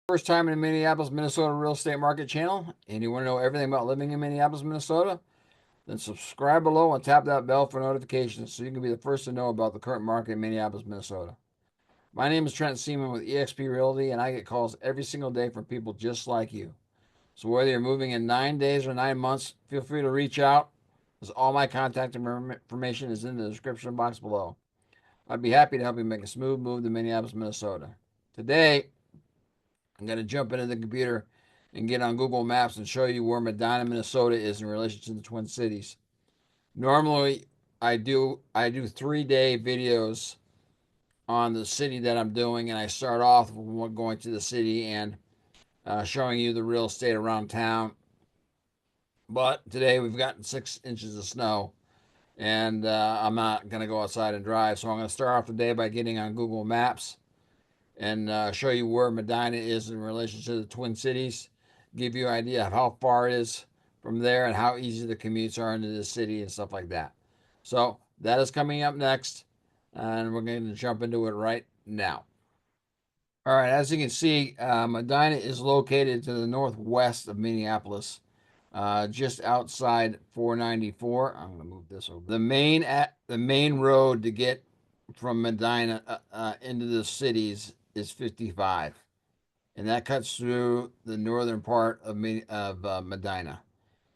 First time in the Minneapolis, Minnesota real estate market channel, and you want to know everything about living in Minneapolis, Minnesota, then subscribe below and tap that bell for notifications so you can be the first to know about the current market in Minneapolis, Minnesota. My name is Trent Seaman with eXp Realty, and I get calls every single day from people just like you. So whether you're moving in 9 days or 9 months, feel free to reach out, because all my contact information is in the description box below. I'd be happy to help you make a smooth move to Minneapolis, Minnesota. Today, I'm going to jump into the computer and get on Google Maps and show you where Medina, Minnesota is in relation to the Twin Cities. Normally, I do 3 day videos on the city that I'm doing, and I start off with going to the city and showing you the real estate around town. But today we've gotten 6 inches of snow, and I'm not going to go outside and drive. So I'm going to start off the day by getting on Google Maps and show you where Medina is in relation to the Twin Cities, give you an idea of how far it is from there and how easy the commutes are into the city and stuff like that. So that is coming up next, and we're going to jump into it right now. All right, as you can see, Medina is located to the northwest of Minneapolis, just outside 494. I'm going to move this over. The main road to get from Medina into the cities is 55, and that cuts through the northern part of Medina.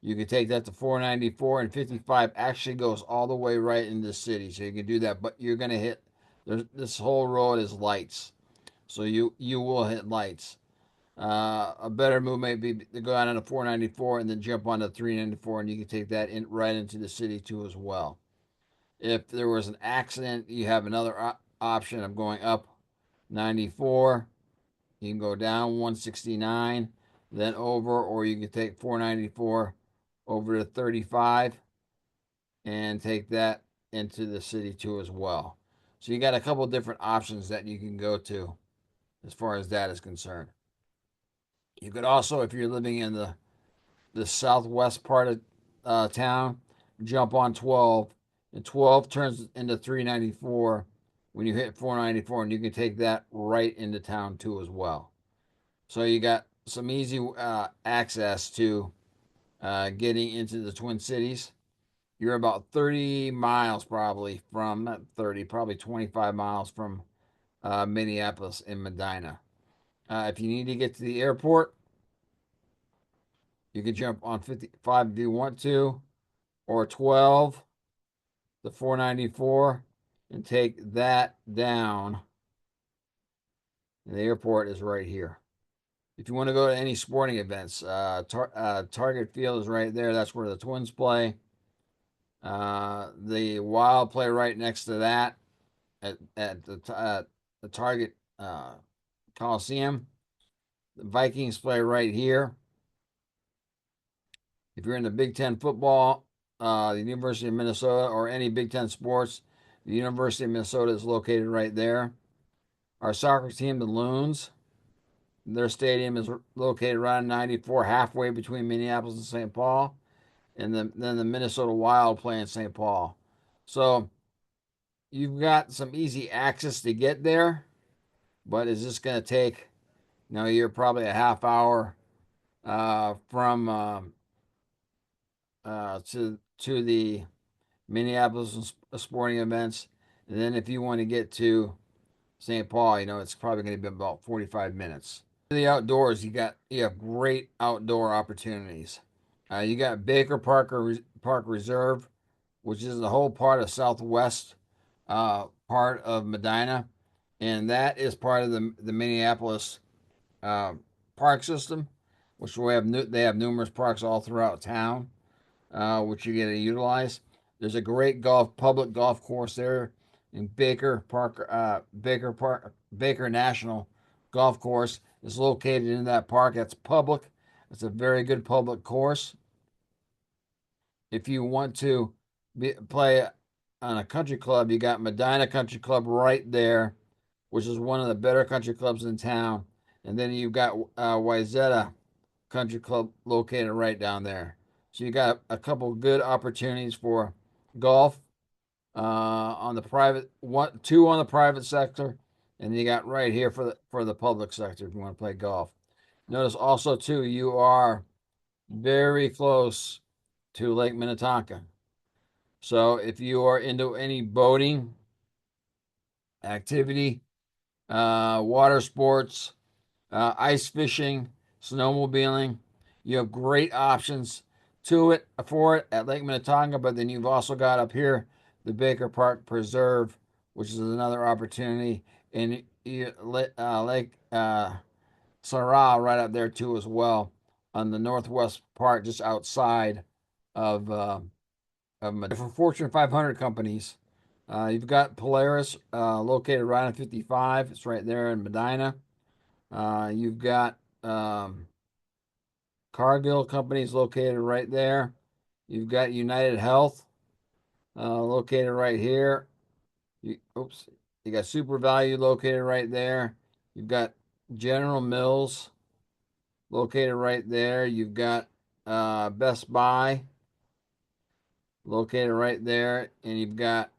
You can take that to 494, and 55 actually goes all the way right into the city, so you can do that. But you're going to hit this whole road is lights, so you will hit lights. A better move may be to go out on a 494 and then jump onto 394, and you can take that in right into the city too as well. If there was an accident, you have another option of going up 94. You can go down 169, then over, or you can take 494 over to 35 and take that into the city too as well. So you got a couple different options that you can go to as far as that is concerned. You could also, if you're living in the southwest part of town, jump on 12, and 12 turns into 394 when you hit 494, and you can take that right into town too as well. So you got some easy access to getting into the Twin Cities. You're about 30 miles probably from, not 30, probably 25 miles from Minneapolis in Medina. If you need to get to the airport, you can jump on 55 if you want to, or 12 the 494 and take that down. And the airport is right here. If you want to go to any sporting events, Target Field is right there. That's where the Twins play. The Wild play right next to that at the Target Coliseum. The Vikings play right here. If you're in the Big Ten football, the University of Minnesota, or any Big Ten sports, the University of Minnesota is located right there. Our soccer team, the Loons, their stadium is located right on 94, halfway between Minneapolis and St. Paul. And then the Minnesota Wild play in St. Paul. So you've got some easy access to get there, but is this going to take, you're probably a half hour from to the Minneapolis sporting events. And then if you want to get to St. Paul, it's probably going to be about 45 minutes. The outdoors, you have great outdoor opportunities. You got Baker Park Reserve, which is the whole part of southwest part of Medina, and that is part of the Minneapolis uh, park system, which they have numerous parks all throughout town, which you get to utilize. There's a great public golf course there in Baker National Golf Course is located in that park. That's public. It's a very good public course. If you want to play on a country club, you got Medina Country Club right there, which is one of the better country clubs in town. And then you've got Wayzata Country Club located right down there. So you got a couple good opportunities for golf on the private one, two on the private sector, And you got right here for the public sector if you want to play golf. Notice also too, you are very close to Lake Minnetonka. So if you are into any boating activity, water sports, ice fishing, snowmobiling, you have great options to it for it at Lake Minnetonka. But then you've also got up here the Baker Park Preserve, which is another opportunity, and Lake Sarah right up there too as well on the northwest part, just outside of Medina. For Fortune 500 companies, you've got Polaris located right on 55. It's right there in Medina. You've got Cargill companies located right there. You've got United Health located right here. You got Super Value located right there. You've got General Mills located right there. You've got Best Buy located right there, and you've got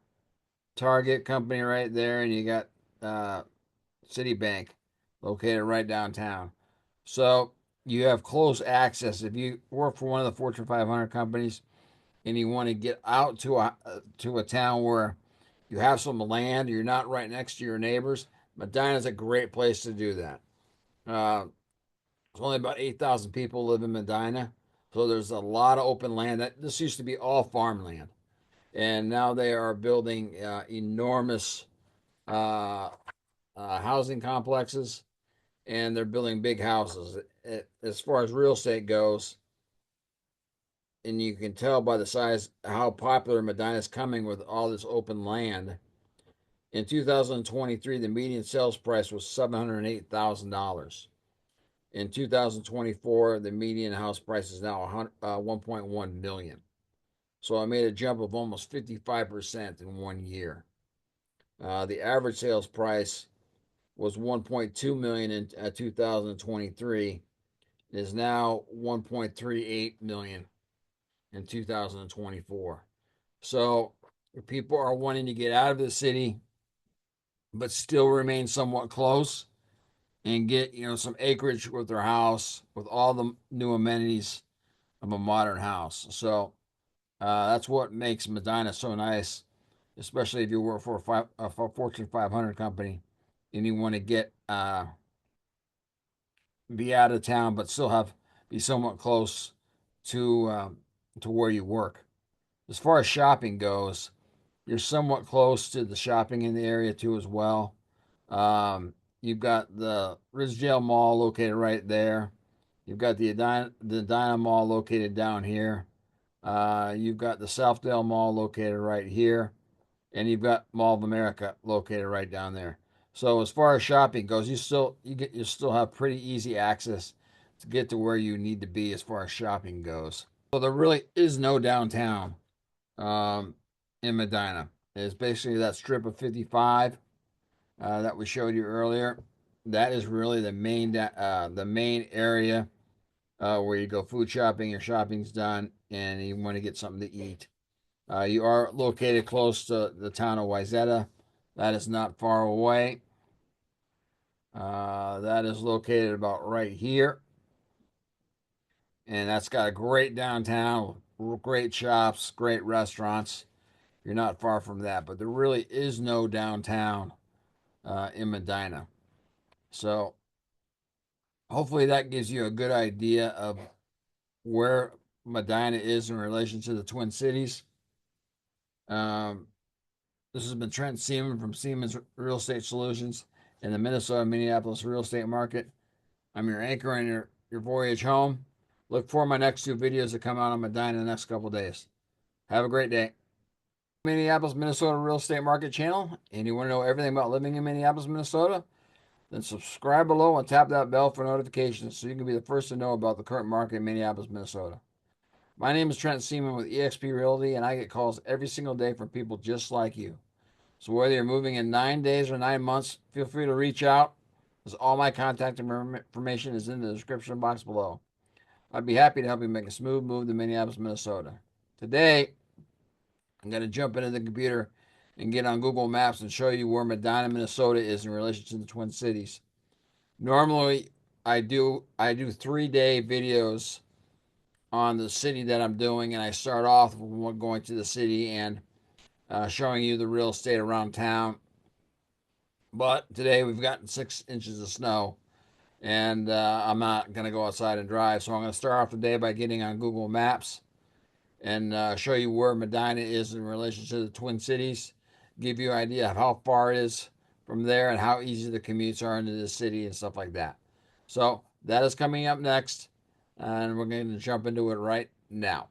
Target company right there, and you got uh, Citibank located right downtown. So you have close access. If you work for one of the Fortune 500 companies and you want to get out to a town where you have some land, you're not right next to your neighbors, Medina is a great place to do that. Uh, There's only about 8,000 people live in Medina, so there's a lot of open land. This used to be all farmland, and now they are building enormous uh, housing complexes, and they're building big houses. As far as real estate goes, and you can tell by the size how popular Medina is coming with all this open land. In 2023, the median sales price was $708,000. In 2024, the median house price is now 1.1 million. So I made a jump of almost 55% in 1 year. The average sales price was 1.2 million in 2023. It is now 1.38 million in 2024. So people are wanting to get out of the city, but still remain somewhat close and get some acreage with their house with all the new amenities of a modern house. So that's what makes Medina so nice, especially if you work for a Fortune 500 company and you want to get be out of town but still have be somewhat close to where you work. As far as shopping goes, you're somewhat close to the shopping in the area too as well. You've got the Ridgedale Mall located right there. You've got the Edina Mall located down here. You've got the Southdale Mall located right here, and you've got Mall of America located right down there. So as far as shopping goes, you still have pretty easy access to get to where you need to be as far as shopping goes. So there really is no downtown um, in Medina. It's basically that strip of 55 that we showed you earlier. That is really the main area where you go food shopping. Your shopping's done, and you want to get something to eat. You are located close to the town of Wayzata. That is not far away. That is located about right here, and that's got a great downtown, great shops, great restaurants. You're not far from that, but there really is no downtown in Medina. So hopefully that gives you a good idea of where Medina is in relation to the Twin Cities. Um, this has been Trent Seaman from Seaman's Real Estate Solutions in the Minnesota Minneapolis real estate market. I'm your anchor on your voyage home. Look for my next two videos that come out on Medina in the next couple days. Have a great day. Minneapolis, Minnesota real estate market channel. And you want to know everything about living in Minneapolis, Minnesota? Then subscribe below and tap that bell for notifications so you can be the first to know about the current market in Minneapolis, Minnesota. My name is Trent Seaman with eXp Realty, and I get calls every single day from people just like you. So whether you're moving in 9 days or 9 months, feel free to reach out, because all my contact information is in the description box below. I'd be happy to help you make a smooth move to Minneapolis, Minnesota. Today, I'm going to jump into the computer and get on Google Maps and show you where Medina, Minnesota is in relation to the Twin Cities. Normally, I do 3-day videos on the city that I'm doing, and I start off with going to the city and showing you the real estate around town. But today we've gotten 6 inches of snow, and I'm not going to go outside and drive. So I'm going to start off the day by getting on Google Maps and show you where Medina is in relation to the Twin Cities, give you an idea of how far it is from there and how easy the commutes are into the city and stuff like that. So that is coming up next, and we're going to jump into it right now.